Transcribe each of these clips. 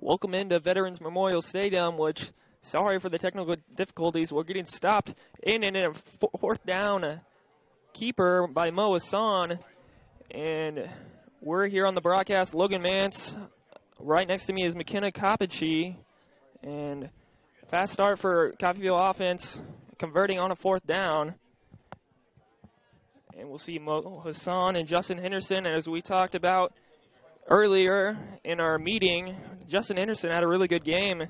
Welcome into Veterans Memorial Stadium, which, sorry for the technical difficulties, we're getting stopped in and a fourth down keeper by Mo Hassan. And we're here on the broadcast. Logan Mance. Right next to me is McKenna Coppachee. And fast start for Coffeyville offense, converting on a fourth down. And we'll see Mo Hassan and Justin Henderson. And as we talked about earlier in our meeting, Justin Henderson had a really good game.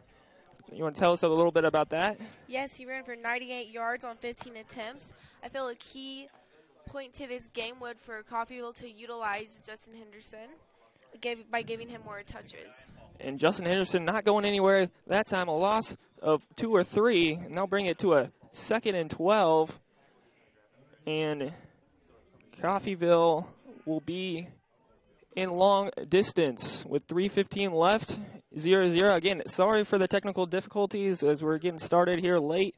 You want to tell us a little bit about that? Yes, he ran for 98 yards on 15 attempts. I feel a key point to this game would for Coffeyville to utilize Justin Henderson by giving him more touches. And Justin Henderson not going anywhere that time, a loss of 2 or 3, and they'll bring it to a 2nd and 12. And Coffeyville will be in long distance with 3:15 left, 0-0. Again, sorry for the technical difficulties as we're getting started here late.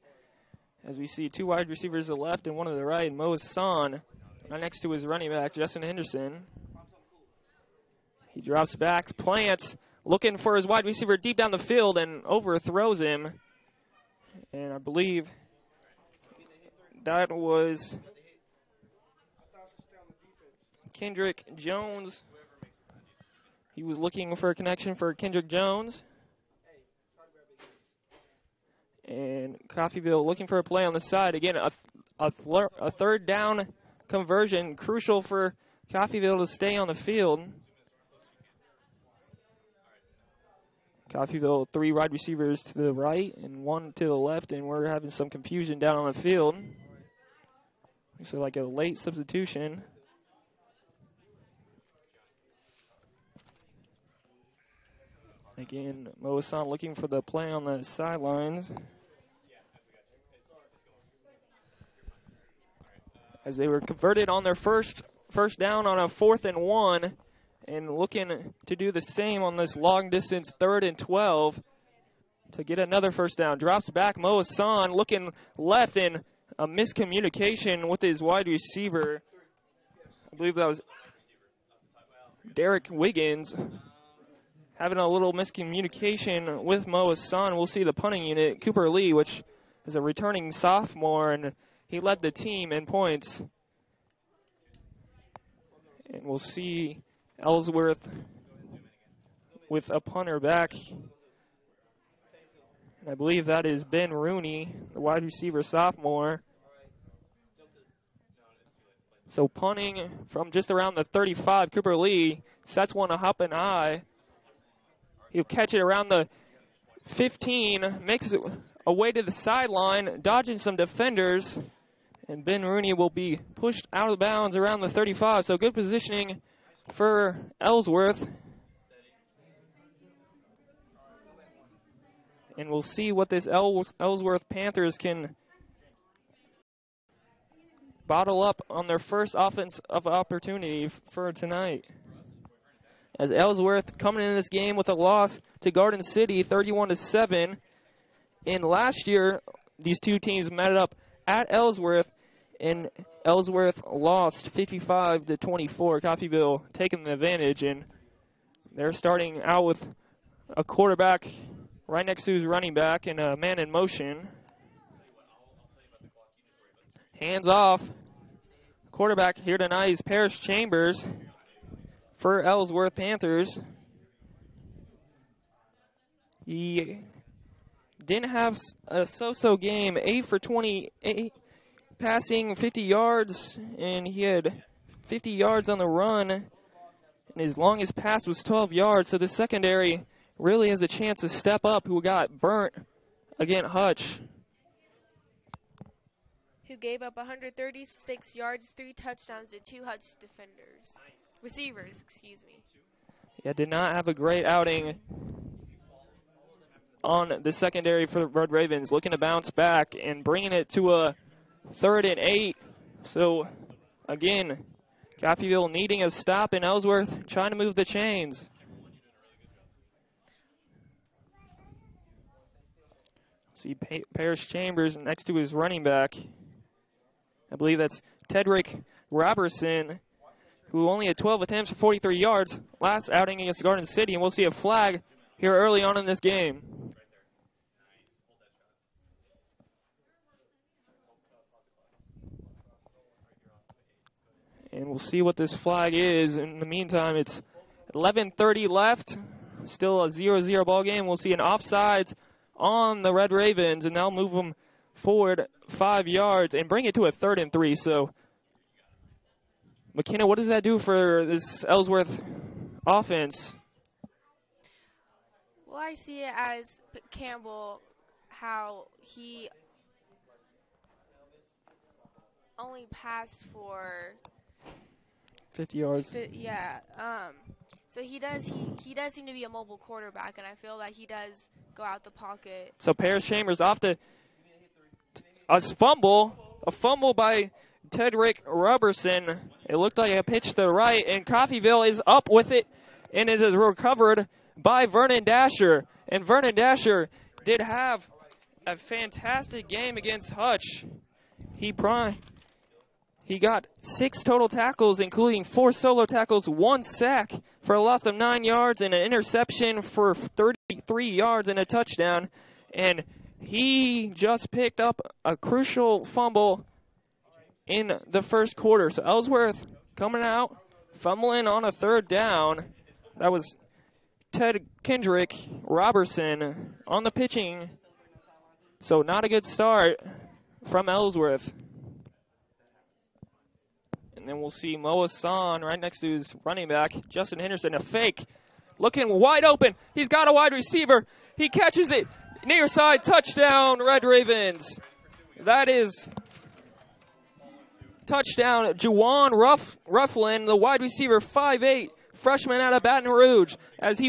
As we see 2 wide receivers to the left and 1 to the right, Mo Hassan right next to his running back, Justin Henderson. He drops back, plants, looking for his wide receiver deep down the field and overthrows him. And I believe that was Kendrick Jones. He was looking for a connection for Kendrick Jones. And Coffeyville looking for a play on the side. Again, a third down conversion, crucial for Coffeyville to stay on the field. Coffeyville, 3 wide receivers to the right and 1 to the left, and we're having some confusion down on the field. Looks like a late substitution. Again, Mo Hassan looking for the play on the sidelines. As they were converted on their first down on a 4th and 1, and looking to do the same on this long distance 3rd and 12 to get another first down. Drops back, Mo Hassan looking left, and a miscommunication with his wide receiver. I believe that was Derek Wiggins. Having a little miscommunication with Mo Hassan. We'll see the punting unit, Cooper Lee, which is a returning sophomore, and he led the team in points. And we'll see Ellsworth with a punter back. And I believe that is Ben Rooney, the wide receiver sophomore. So punting from just around the 35, Cooper Lee sets one up and high. He'll catch it around the 15, makes it away to the sideline, dodging some defenders. And Ben Rooney will be pushed out of bounds around the 35. So good positioning for Ellsworth. And we'll see what this Ellsworth Panthers can bottle up on their first offensive opportunity for tonight. As Ellsworth coming in this game with a loss to Garden City, 31-7. And last year, these two teams met up at Ellsworth, and Ellsworth lost 55-24. Coffeyville taking the advantage, and they're starting out with a quarterback right next to his running back and a man in motion. Hands off. Quarterback here tonight is Parrish Chambers for Ellsworth Panthers. He didn't have a so-so game, 8 for 28, passing 50 yards, and he had 50 yards on the run, and his longest pass was 12 yards, so the secondary really has a chance to step up, who got burnt against Hutch. Who gave up 136 yards, 3 touchdowns to 2 Hutch defenders. Receivers, excuse me. Yeah, did not have a great outing on the secondary for the Red Ravens. Looking to bounce back and bringing it to a 3rd and 8. So, again, Coffeyville needing a stop, and Ellsworth trying to move the chains. See Parrish Chambers next to his running back. I believe that's Tedrick Robertson, who only had 12 attempts for 43 yards last outing against Garden City, and we'll see a flag here early on in this game. And we'll see what this flag is. In the meantime, it's 11:30 left. Still a 0-0 ball game. We'll see an offsides on the Red Ravens, and they'll move them forward 5 yards and bring it to a 3rd and 3. So, McKenna, what does that do for this Ellsworth offense? Well, I see it as Campbell, how he only passed for 50 yards. Yeah. So he does seem to be a mobile quarterback, and I feel that he does go out the pocket. So Paris Chambers off to a fumble by Tedrick Robertson. It looked like a pitch to the right, and Coffeyville is up with it, and it is recovered by Vernon Dasher. And Vernon Dasher did have a fantastic game against Hutch. He got 6 total tackles, including 4 solo tackles, 1 sack for a loss of 9 yards, and an interception for 33 yards and a touchdown. And he just picked up a crucial fumble in the first quarter. So Ellsworth coming out, fumbling on a 3rd down. That was Ted Kendrick Robertson on the pitching. So not a good start from Ellsworth. And then we'll see Mo Hassan right next to his running back, Justin Henderson, a fake. Looking wide open. He's got a wide receiver. He catches it. Near side, touchdown, Red Ravens. That is touchdown, Juwan Rufflin, the wide receiver, 5'8", freshman out of Baton Rouge, as he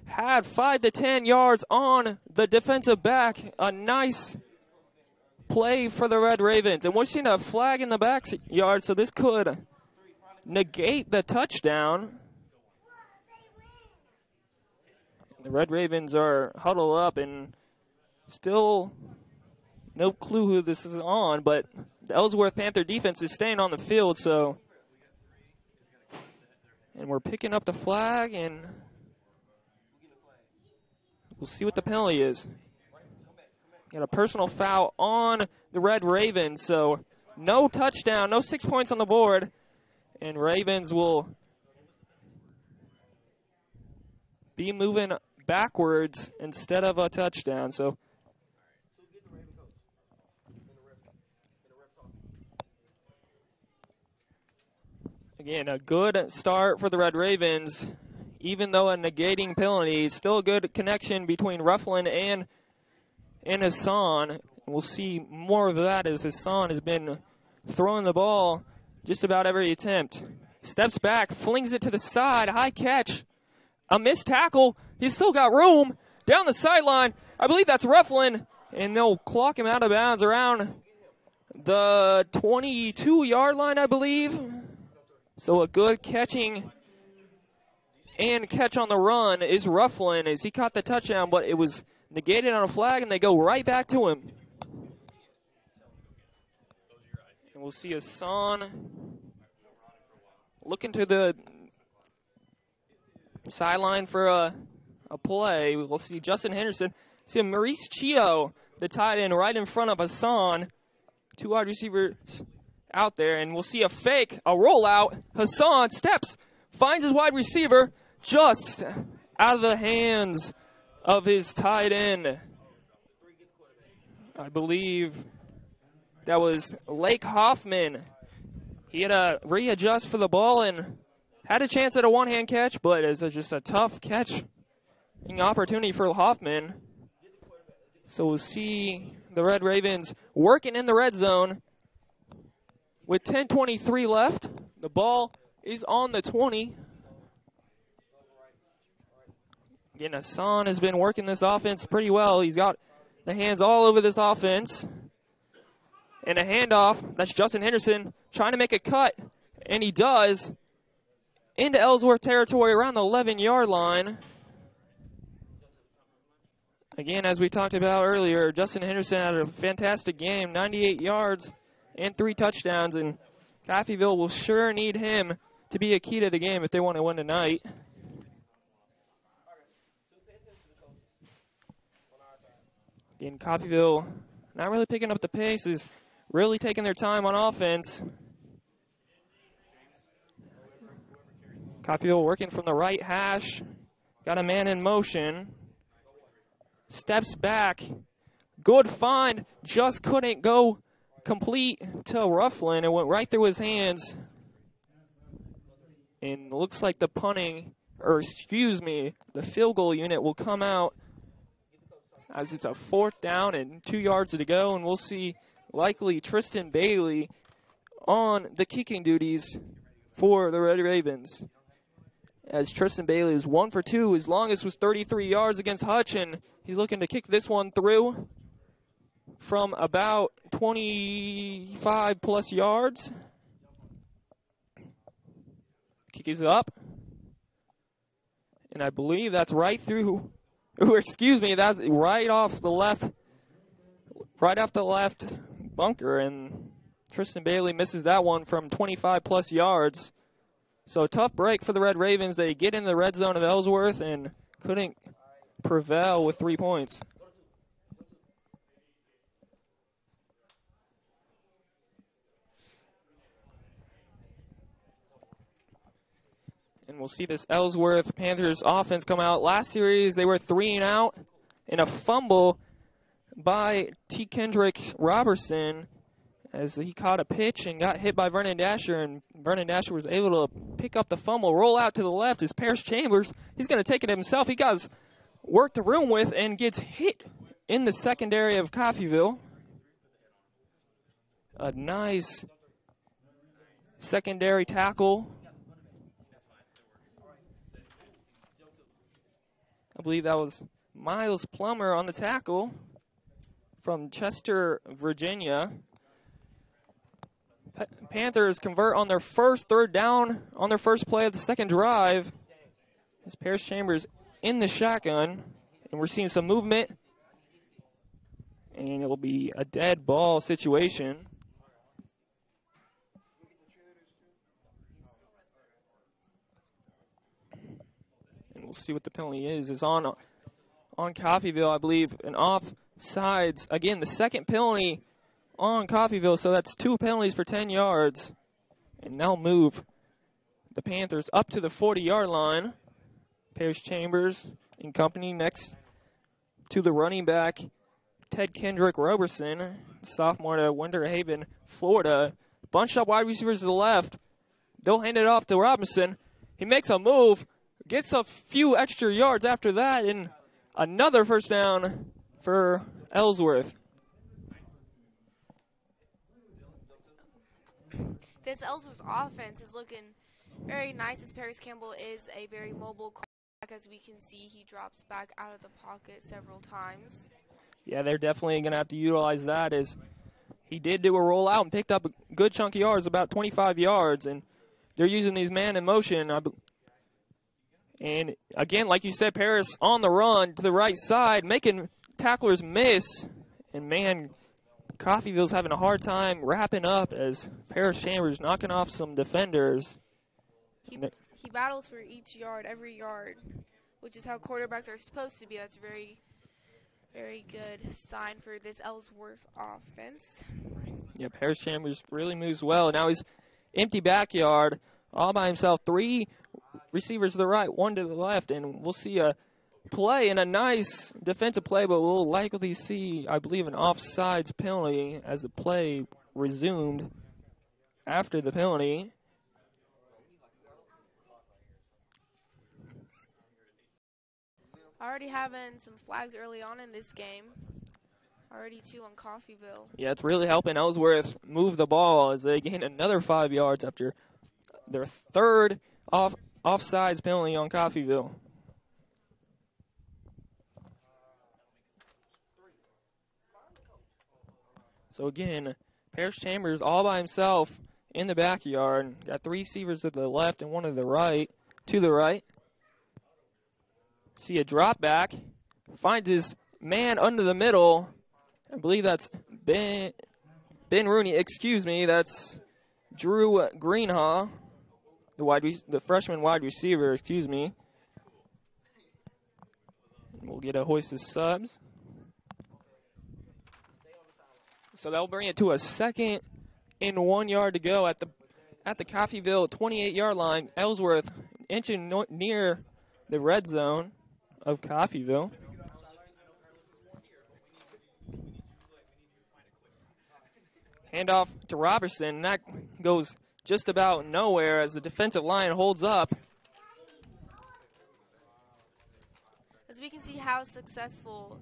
had 5 to 10 yards on the defensive back. A nice play for the Red Ravens. And we're seeing a flag in the backyard, so this could negate the touchdown. The Red Ravens are huddled up and still no clue who this is on, but the Ellsworth Panther defense is staying on the field, so. And we're picking up the flag, and we'll see what the penalty is. Got a personal foul on the Red Ravens, so no touchdown, no 6 points on the board, and Ravens will be moving backwards instead of a touchdown. So again, a good start for the Red Ravens, even though a negating penalty. Still a good connection between Rufflin and Hassan. We'll see more of that as Hassan has been throwing the ball just about every attempt. Steps back, flings it to the side, high catch, a missed tackle. He's still got room down the sideline. I believe that's Rufflin, and they'll clock him out of bounds around the 22-yard line, I believe. So a good catching and catch on the run is Rufflin as he caught the touchdown, but it was negated on a flag, and they go right back to him. And we'll see Hassan looking to the sideline for a play. We'll see Justin Henderson. See Maurice Chio, the tight end, right in front of Hassan. 2 wide receivers out there, and we'll see a fake, a rollout. Hassan steps, finds his wide receiver, just out of the hands of his tight end. I believe that was Lake Hoffman. He had to readjust for the ball and had a chance at a one-hand catch, but it's just a tough catch opportunity for Hoffman. So we'll see the Red Ravens working in the red zone with 10:23 left. The ball is on the 20. Again, Hassan has been working this offense pretty well. He's got the hands all over this offense. And a handoff. That's Justin Henderson trying to make a cut. And he does. Into Ellsworth territory around the 11-yard line. Again, as we talked about earlier, Justin Henderson had a fantastic game. 98 yards and 3 touchdowns. And Coffeyville will sure need him to be a key to the game if they want to win tonight. Again, Coffeyville not really picking up the pace, is really taking their time on offense. Coffeyville working from the right hash. Got a man in motion. Steps back. Good find. Just couldn't go complete to Rufflin. It went right through his hands. And looks like the the field goal unit will come out as it's a 4th down and 2 yards to go. And we'll see likely Tristan Bailey on the kicking duties for the Red Ravens. As Tristan Bailey is 1 for 2. His longest was 33 yards against Hutch, and he's looking to kick this one through from about 25-plus yards. Kick is up. And I believe that's right through. Excuse me, that's right off the left bunker, and Tristan Bailey misses that one from 25-plus yards. So tough break for the Red Ravens. They get in the red zone of Ellsworth and couldn't prevail with 3 points. And we'll see this Ellsworth Panthers offense come out. Last series, they were 3 and out in a fumble by T. Kendrick Robertson as he caught a pitch and got hit by Vernon Dasher, and Vernon Dasher was able to pick up the fumble, roll out to the left as Parrish Chambers. He's going to take it himself. He got work the room with and gets hit in the secondary of Coffeyville. A nice secondary tackle. I believe that was Miles Plummer on the tackle from Chester, Virginia. Panthers convert on their first 3rd down on their first play of the second drive. As Parrish Chambers in the shotgun, and we're seeing some movement, and it will be a dead ball situation. And we'll see what the penalty is. It's on Coffeyville, I believe, an offsides. Again, the second penalty on Coffeyville, so that's 2 penalties for 10 yards. And they'll move the Panthers up to the 40-yard line. Parrish Chambers and company next to the running back, Ted Kendrick Roberson, sophomore to Winter Haven, Florida. Bunched up wide receivers to the left. They'll hand it off to Robinson. He makes a move, gets a few extra yards after that, and another first down for Ellsworth. This Ellsworth offense is looking very nice as Paris Campbell is a very mobile quarterback. As we can see, he drops back out of the pocket several times. Yeah, they're definitely going to have to utilize that, as he did do a rollout and picked up a good chunk of yards, about 25 yards, and they're using these man in motion. And again, like you said, Paris on the run to the right side, making tacklers miss. And man, Coffeyville's having a hard time wrapping up as Parrish Chambers knocking off some defenders. He battles for each yard, every yard, which is how quarterbacks are supposed to be. That's very, very good sign for this Ellsworth offense. Yeah, Parrish Chambers really moves well. Now he's empty backyard, all by himself. 3 receivers to the right, 1 to the left, and we'll see a play and a nice defensive play, but we'll likely see, I believe, an offsides penalty as the play resumed after the penalty. Already having some flags early on in this game. Already 2 on Coffeyville. Yeah, it's really helping Ellsworth move the ball as they gain another 5 yards after their 3rd offsides penalty on Coffeyville. So again, Parrish Chambers all by himself in the backyard. Got 3 receivers to the left and 1 to the right. See a drop back. Finds his man under the middle. I believe that's Ben Rooney. Excuse me, that's Drew Greenhaw, the freshman wide receiver. Excuse me. And we'll get a hoist of subs. So they'll bring it to a 2nd and 1 yard to go at the Coffeyville 28-yard line. Ellsworth inching near the red zone of Coffeyville. Handoff to Robertson, and that goes just about nowhere as the defensive line holds up. As we can see how successful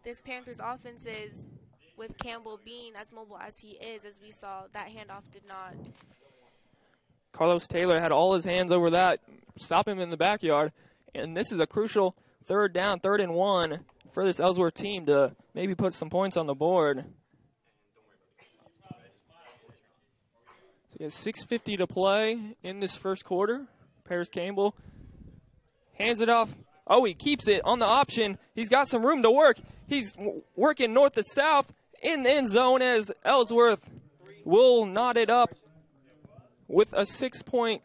this Panthers offense is with Campbell being as mobile as he is, as we saw that handoff did not. Carlos Taylor had all his hands over that, stop him in the backyard, and this is a crucial 3rd down, 3rd and 1 for this Ellsworth team to maybe put some points on the board. So he has 6:50 to play in this first quarter. Paris Campbell hands it off. Oh, he keeps it on the option. He's got some room to work. He's working north to south in the end zone as Ellsworth will knot it up with a 6-point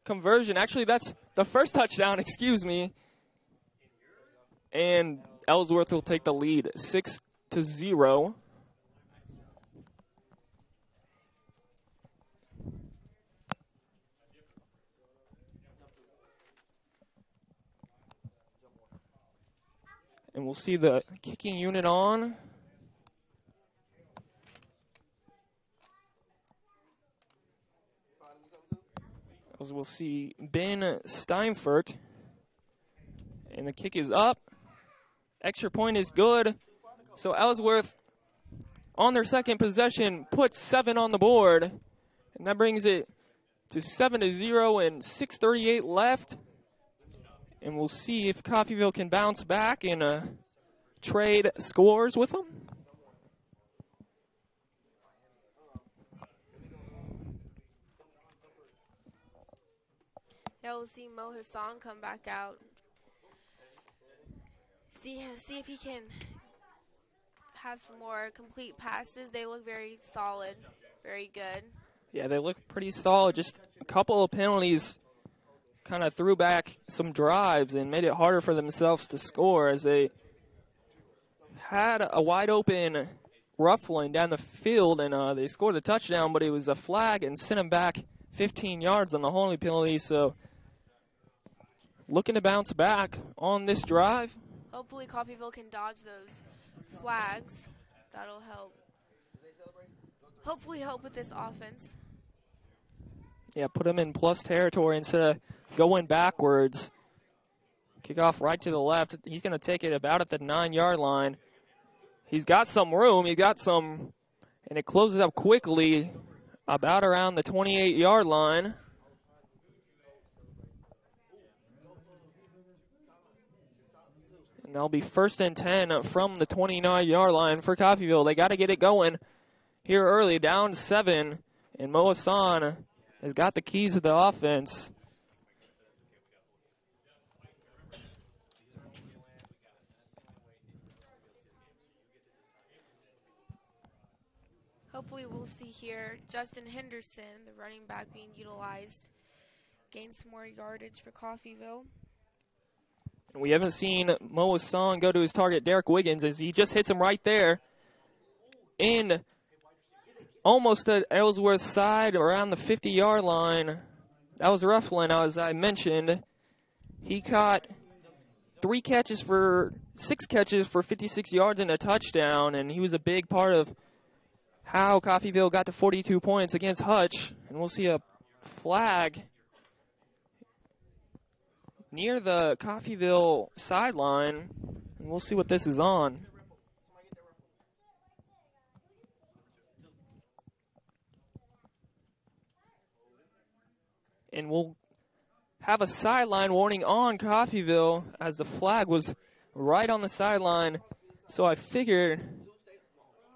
conversion. Actually, that's the first touchdown, excuse me. And Ellsworth will take the lead, 6-0. And we'll see the kicking unit on. As we'll see Ben Steinfurt. And the kick is up. Extra point is good. So Ellsworth, on their second possession, puts 7 on the board. And that brings it to 7-0 and 6:38 left. And we'll see if Coffeyville can bounce back and trade scores with them. Now we'll see Mo Hassan come back out. See if he can have some more complete passes. They look very solid, very good. Yeah, they look pretty solid. Just a couple of penalties kind of threw back some drives and made it harder for themselves to score as they had a wide open ruffling down the field, and they scored a touchdown, but it was a flag and sent them back 15 yards on the holding penalty. So looking to bounce back on this drive. Hopefully Coffeyville can dodge those flags. That'll help. Hopefully help with this offense. Yeah, put them in plus territory instead of going backwards. Kick off right to the left. He's going to take it about at the 9-yard line. He's got some room. He got some, and it closes up quickly about around the 28-yard line. And that'll be 1st and 10 from the 29-yard line for Coffeyville. They got to get it going here early, down 7, and Mo Hassan has got the keys to the offense. Hopefully we'll see here Justin Henderson, the running back, being utilized, gain some more yardage for Coffeyville. We haven't seen Mo Hassan go to his target, Derek Wiggins, as he just hits him right there. And almost at Ellsworth's side, around the 50-yard line. That was Rufflin, as I mentioned. He caught 6 catches for 56 yards and a touchdown, and he was a big part of how Coffeyville got to 42 points against Hutch. And we'll see a flag near the Coffeyville sideline, and we'll see what this is on. And we'll have a sideline warning on Coffeyville as the flag was right on the sideline. So I figured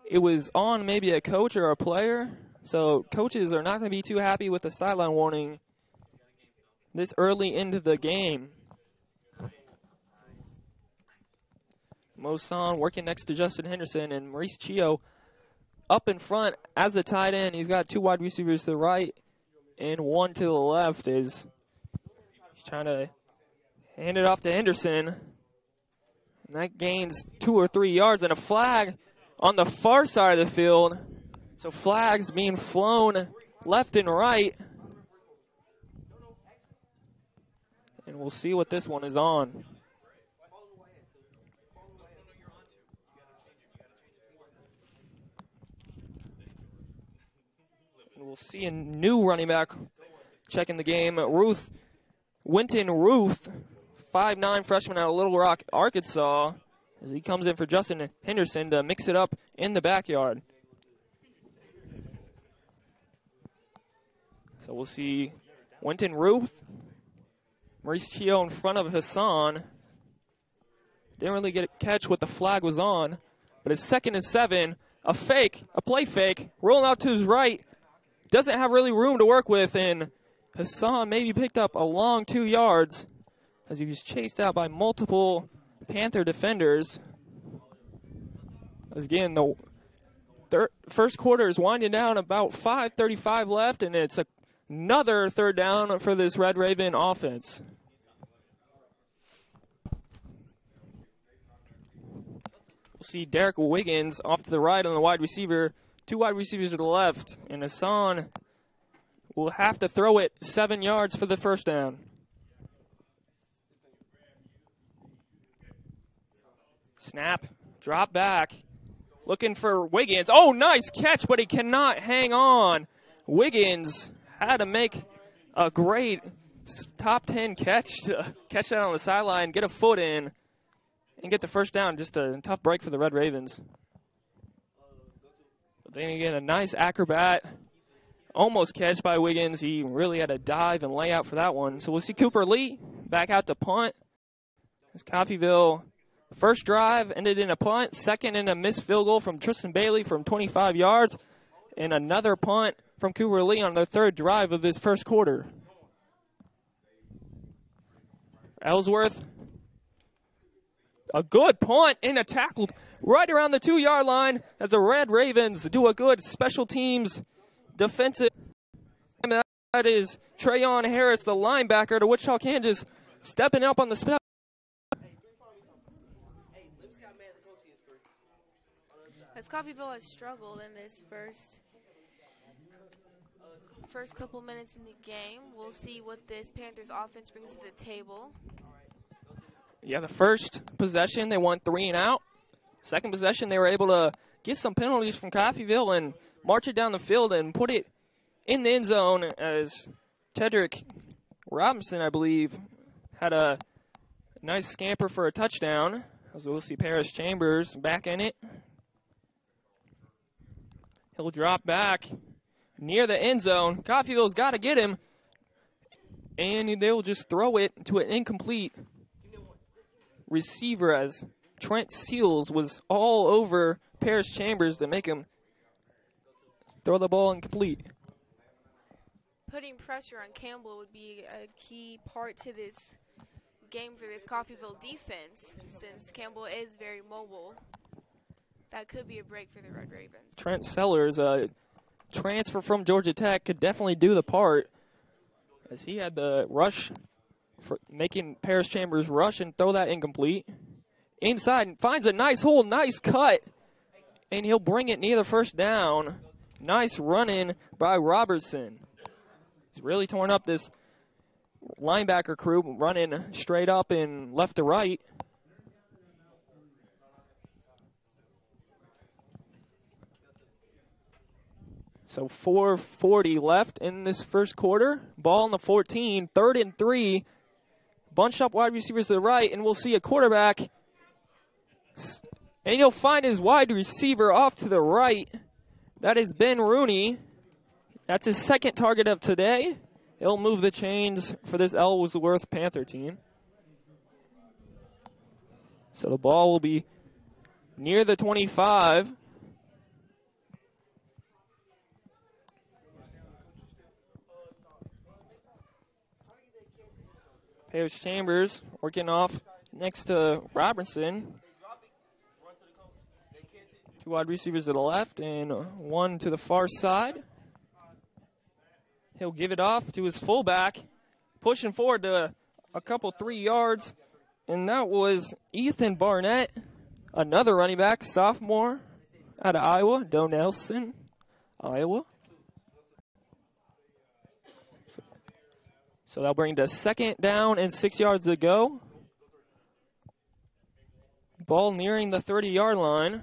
it was on maybe a coach or a player. So coaches are not going to be too happy with the sideline warning this early into the game. Mo Hassan working next to Justin Henderson, and Maurice Chio up in front as the tight end. He's got 2 wide receivers to the right and 1 to the left as he's trying to hand it off to Henderson. And that gains 2 or 3 yards, and a flag on the far side of the field. So flags being flown left and right. And we'll see what this one is on. And we'll see a new running back checking the game. Winton Ruth, 5'9" freshman out of Little Rock, Arkansas, as he comes in for Justin Henderson to mix it up in the backyard. So we'll see Winton Ruth, Maurice Chio in front of Hassan. Didn't really get a catch what the flag was on, but it's 2nd and 7. A fake, a play fake, rolling out to his right. Doesn't have really room to work with, and Hassan maybe picked up a long 2 yards as he was chased out by multiple Panther defenders. As again, the first quarter is winding down, about 5:35 left, and it's another 3rd down for this Red Raven offense. We'll see Derek Wiggins off to the right on the wide receiver, 2 wide receivers to the left, and Hassan will have to throw it 7 yards for the 1st down. Snap, drop back, looking for Wiggins. Oh, nice catch, but he cannot hang on. Wiggins had to make a great top 10 catch to catch that on the sideline, get a foot in, and get the 1st down. Just a tough break for the Red Ravens. But then again, a nice acrobat, almost catch by Wiggins. He really had to dive and lay out for that one. So we'll see Cooper Lee back out to punt. As Coffeyville, first drive ended in a punt, 2nd in a missed field goal from Tristan Bailey from 25 yards, and another punt from Cooper Lee on their 3rd drive of this 1st quarter. Ellsworth, a good punt and a tackle right around the 2-yard line as the Red Ravens do a good special teams defensive. And that is Trayon Harris, the linebacker to Wichita, Kansas, stepping up on the spell. As Coffeyville has struggled in this first couple minutes in the game, we'll see what this Panthers offense brings to the table. Yeah, the first possession, they won 3 and out. Second possession, they were able to get some penalties from Coffeyville and march it down the field and put it in the end zone as Tedrick Robinson, I believe, had a nice scamper for a touchdown. As we'll see Paris Chambers back in it. He'll drop back near the end zone. Coffeyville's got to get him, and they'll just throw it to an incomplete receiver as Trent Seals was all over Paris Chambers to make him throw the ball incomplete. Putting pressure on Campbell would be a key part to this game for this Coffeyville defense, since Campbell is very mobile. That could be a break for the Red Ravens. Trent Sellers, a transfer from Georgia Tech, could definitely do the part, as he had the rush for making Paris Chambers rush and throw that incomplete. Inside, finds a nice hole, nice cut, and he'll bring it near the 1st down. Nice run-in by Robertson. He's really torn up this linebacker crew, running straight up and left to right. So 4:40 left in this 1st quarter. Ball on the 14, 3rd and 3. Bunched up wide receivers to the right, and we'll see a quarterback. And he'll find his wide receiver off to the right. That is Ben Rooney. That's his 2nd target of today. He'll move the chains for this Ellsworth Panther team. So the ball will be near the 25. Paris Chambers working off next to Robertson. 2 wide receivers to the left and 1 to the far side. He'll give it off to his fullback, pushing forward to a couple 3 yards. And that was Ethan Barnett, another running back, sophomore out of Iowa, Doe Nelson, Iowa. So that'll bring to 2nd down and 6 yards to go. Ball nearing the 30-yard line.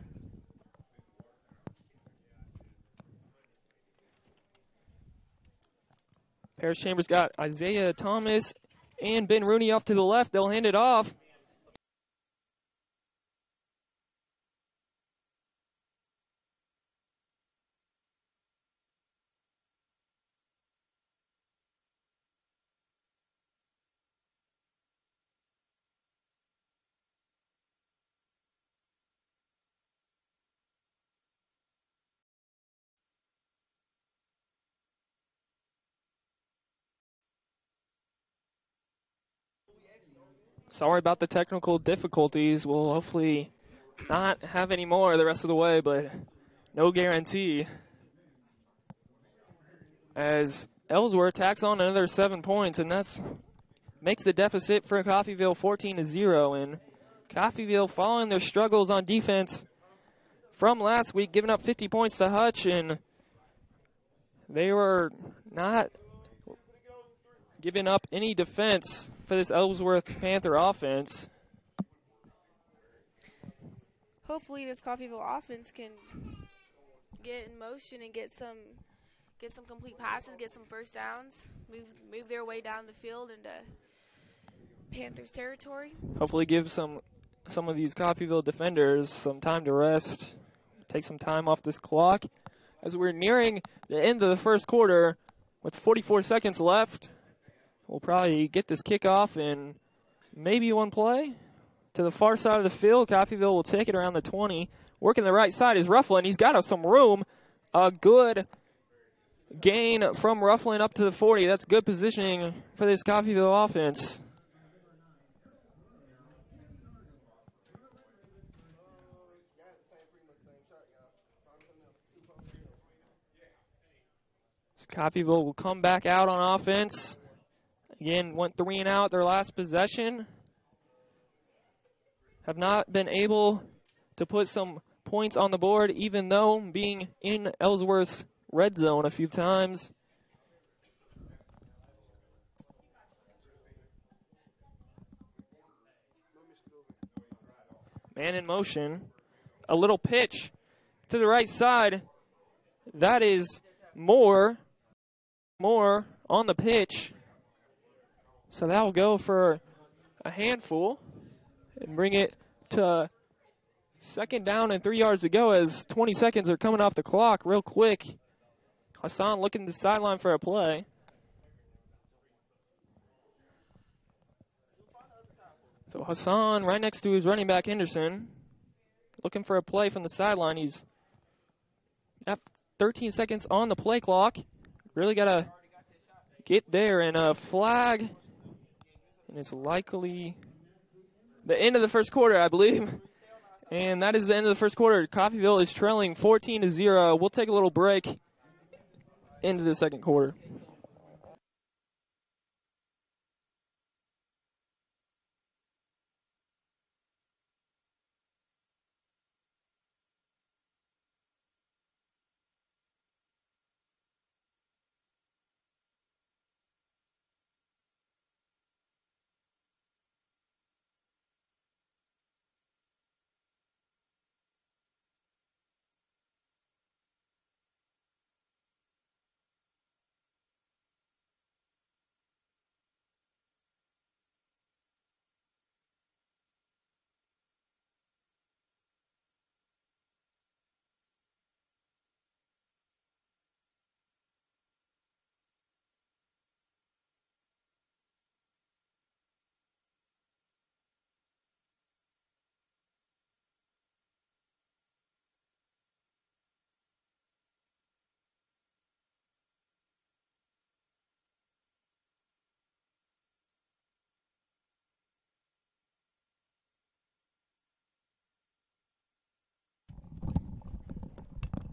Paris Chambers got Isaiah Thomas and Ben Rooney off to the left. They'll hand it off. Sorry about the technical difficulties. We'll hopefully not have any more the rest of the way, but no guarantee. As Ellsworth tacks on another 7 points, and that's makes the deficit for Coffeyville 14-0. And Coffeyville, following their struggles on defense from last week, giving up 50 points to Hutch, and they were not giving up any defense for this Ellsworth Panther offense. Hopefully this Coffeyville offense can get in motion and get some complete passes, get some first downs, move their way down the field into Panthers territory. Hopefully give some of these Coffeyville defenders some time to rest, take some time off this clock. As we're nearing the end of the first quarter with 44 seconds left, we'll probably get this kickoff in maybe one play. To the far side of the field, Coffeyville will take it around the 20. Working the right side is Rufflin. He's got some room. A good gain from Rufflin up to the 40. That's good positioning for this Coffeyville offense. Coffeyville will come back out on offense. Again, went 3 and out their last possession. Have not been able to put some points on the board, even though being in Ellsworth's red zone a few times. Man in motion. A little pitch to the right side. That is more on the pitch. So that will go for a handful and bring it to 2nd down and 3 yards to go as 20 seconds are coming off the clock real quick. Hassan looking to the sideline for a play. So Hassan right next to his running back Henderson, looking for a play from the sideline. He's at 13 seconds on the play clock. Really got to get there, and a flag, and it's likely the end of the first quarter, I believe. And that is the end of the first quarter. Coffeyville is trailing 14-0. We'll take a little break into the second quarter.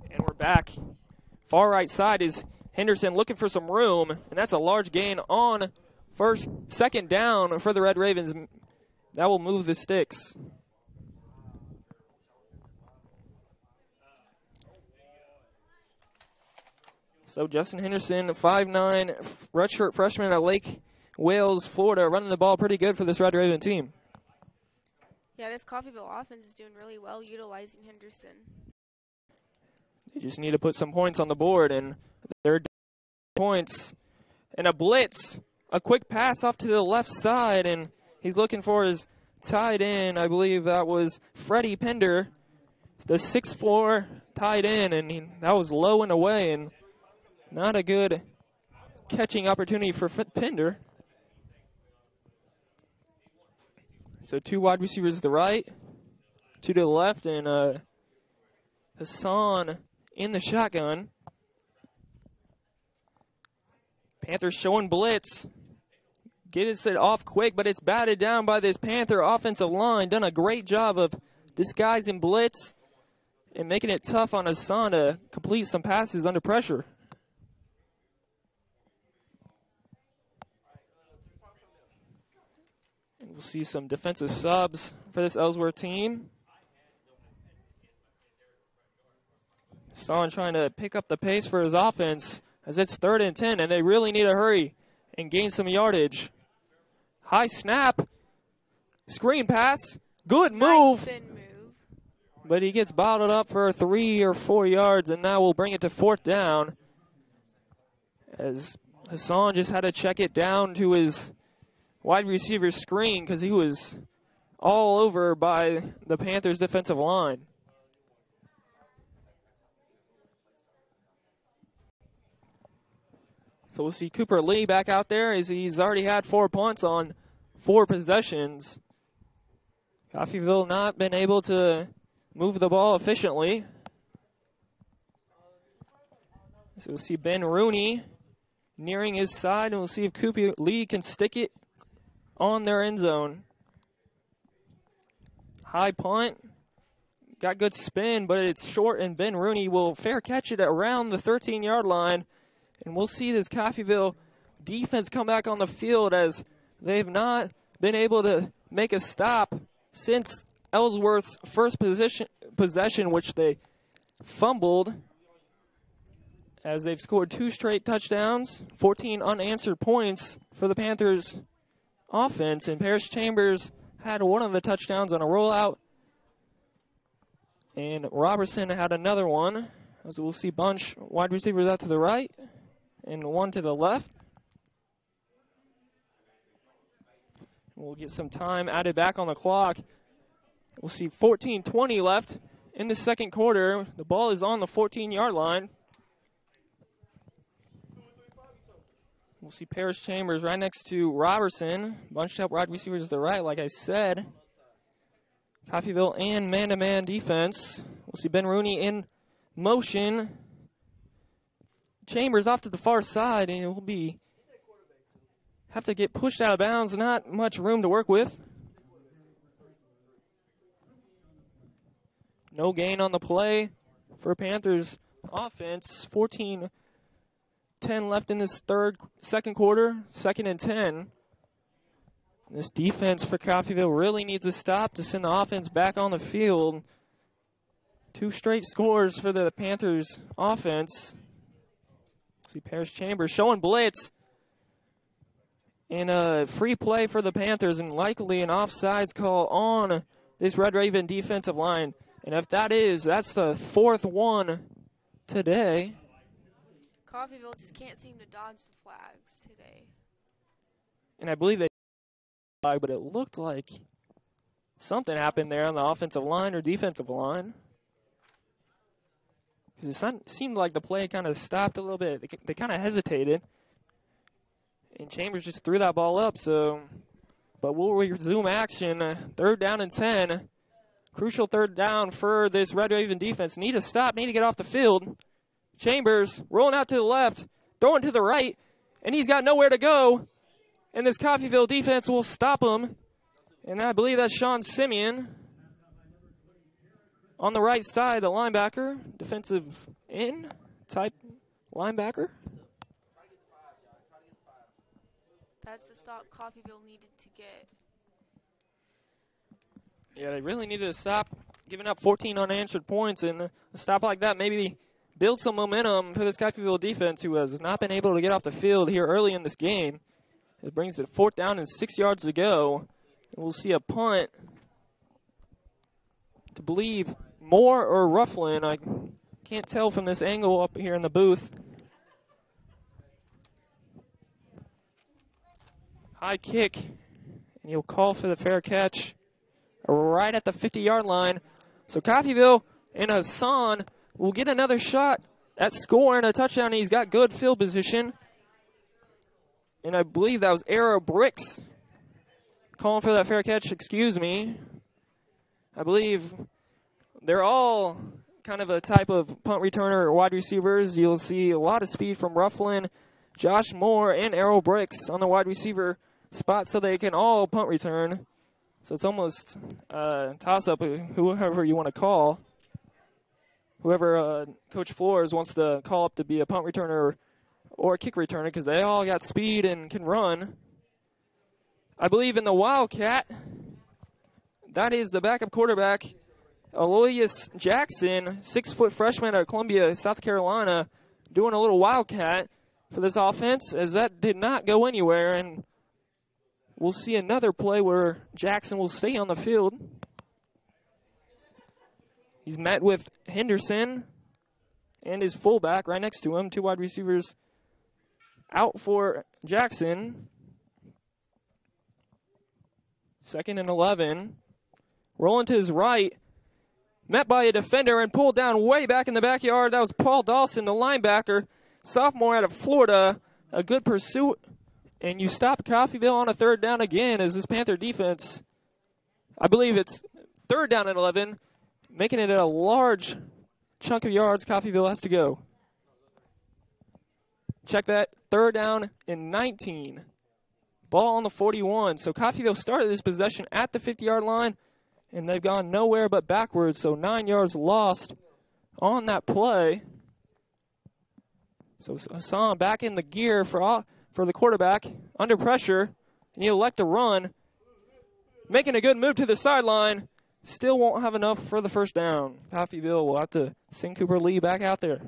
And we're back. Far right side is Henderson looking for some room, and that's a large gain on 2nd down for the Red Ravens. That will move the sticks. So Justin Henderson, 5'9", redshirt freshman at Lake Wales, Florida, running the ball pretty good for this Red Raven team. Yeah, this Coffeyville offense is doing really well utilizing Henderson. They just need to put some points on the board, and they're points. And a blitz, a quick pass off to the left side, and he's looking for his tight end. I believe that was Freddie Pender, the 6'4" tight end, and that was low and away, and not a good catching opportunity for Pender. So 2 wide receivers to the right, 2 to the left, and Hassan in the shotgun. Panthers showing blitz. Gets it off quick, but it's batted down by this Panther offensive line. Done a great job of disguising blitz and making it tough on Hassan to complete some passes under pressure. And we'll see some defensive subs for this Ellsworth team. Hassan trying to pick up the pace for his offense as it's 3rd and 10, and they really need to hurry and gain some yardage. High snap, screen pass, good move. Nice spin move. But he gets bottled up for 3 or 4 yards, and now we'll bring it to 4th down. As Hassan just had to check it down to his wide receiver screen because he was all over by the Panthers' defensive line. So we'll see Cooper Lee back out there as he's already had 4 punts on 4 possessions. Coffeyville not been able to move the ball efficiently. So we'll see Ben Rooney nearing his side, and we'll see if Cooper Lee can stick it on their end zone. High punt. Got good spin, but it's short, and Ben Rooney will fair catch it around the 13-yard line. And we'll see this Coffeyville defense come back on the field as they've not been able to make a stop since Ellsworth's first possession, which they fumbled, as they've scored 2 straight touchdowns, 14 unanswered points for the Panthers offense. And Paris Chambers had one of the touchdowns on a rollout, and Robertson had another one. As we'll see bunch wide receivers out to the right and one to the left. We'll get some time added back on the clock. We'll see 14:20 left in the second quarter. The ball is on the 14-yard line. We'll see Paris Chambers right next to Robertson. Bunched up wide receivers to the right, like I said. Coffeyville and man-to-man defense. We'll see Ben Rooney in motion. Chambers off to the far side, and it will have to get pushed out of bounds. Not much room to work with. No gain on the play for Panthers offense. 14-10 left in this second quarter. 2nd and 10. This defense for Coffeyville really needs a stop to send the offense back on the field. 2 straight scores for the Panthers offense. See Paris Chambers showing blitz. And a free play for the Panthers, and likely an offsides call on this Red Raven defensive line. And if that is, that's the 4th one today. Coffeyville just can't seem to dodge the flags today. And I believe they flag, but it looked like something happened there on the offensive line or defensive line. Because it seemed like the play kind of stopped a little bit. They kind of hesitated. And Chambers just threw that ball up. But we'll resume action. 3rd down and 10. Crucial 3rd down for this Red Raven defense. Need to stop. Need to get off the field. Chambers rolling out to the left. Throwing to the right. And he's got nowhere to go. And this Coffeyville defense will stop him. And I believe that's Sean Simeon. On the right side, the linebacker, defensive end type linebacker. That's the stop Coffeyville needed to get. Yeah, they really needed to stop giving up 14 unanswered points, and a stop like that maybe build some momentum for this Coffeyville defense, who has not been able to get off the field here early in this game. It brings it 4th down and 6 yards to go. And we'll see a punt to believe Moore or Rufflin. I can't tell from this angle up here in the booth. High kick, and he'll call for the fair catch right at the 50-yard line. So Coffeyville and Hassan will get another shot at scoring a touchdown. He's got good field position. And I believe that was Arrow Bricks calling for that fair catch, excuse me. I believe they're all kind of a type of punt returner or wide receivers. You'll see a lot of speed from Rufflin, Josh Moore, and Arrow Bricks on the wide receiver spot, so they can all punt return. So it's almost a toss-up, whoever you want to call. Whoever Coach Flores wants to call up to be a punt returner or a kick returner, because they all got speed and can run. I believe in the Wildcat, that is the backup quarterback, Aloysius Jackson, 6-foot freshman out of Columbia, South Carolina, doing a little Wildcat for this offense, as that did not go anywhere. And we'll see another play where Jackson will stay on the field. He's met with Henderson and his fullback right next to him. 2 wide receivers out for Jackson. 2nd and 11. Rolling to his right. Met by a defender and pulled down way back in the backyard. That was Paul Dawson, the linebacker, sophomore out of Florida. A good pursuit. And you stop Coffeyville on a 3rd down again as this Panther defense, I believe it's 3rd down and 11, making it a large chunk of yards Coffeyville has to go. Check that, 3rd down and 19. Ball on the 41. So Coffeyville started this possession at the 50-yard line, and they've gone nowhere but backwards. So 9 yards lost on that play. So Hassan back in the gear for the quarterback, under pressure, and he'll elect to run. Making a good move to the sideline. Still won't have enough for the 1st down. Coffeyville will have to send Cooper Lee back out there.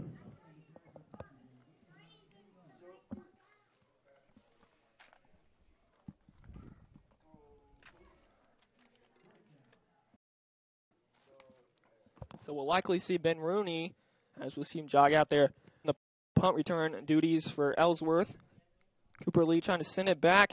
So we'll likely see Ben Rooney, as we'll see him jog out there, in the punt return duties for Ellsworth. Cooper Lee trying to send it back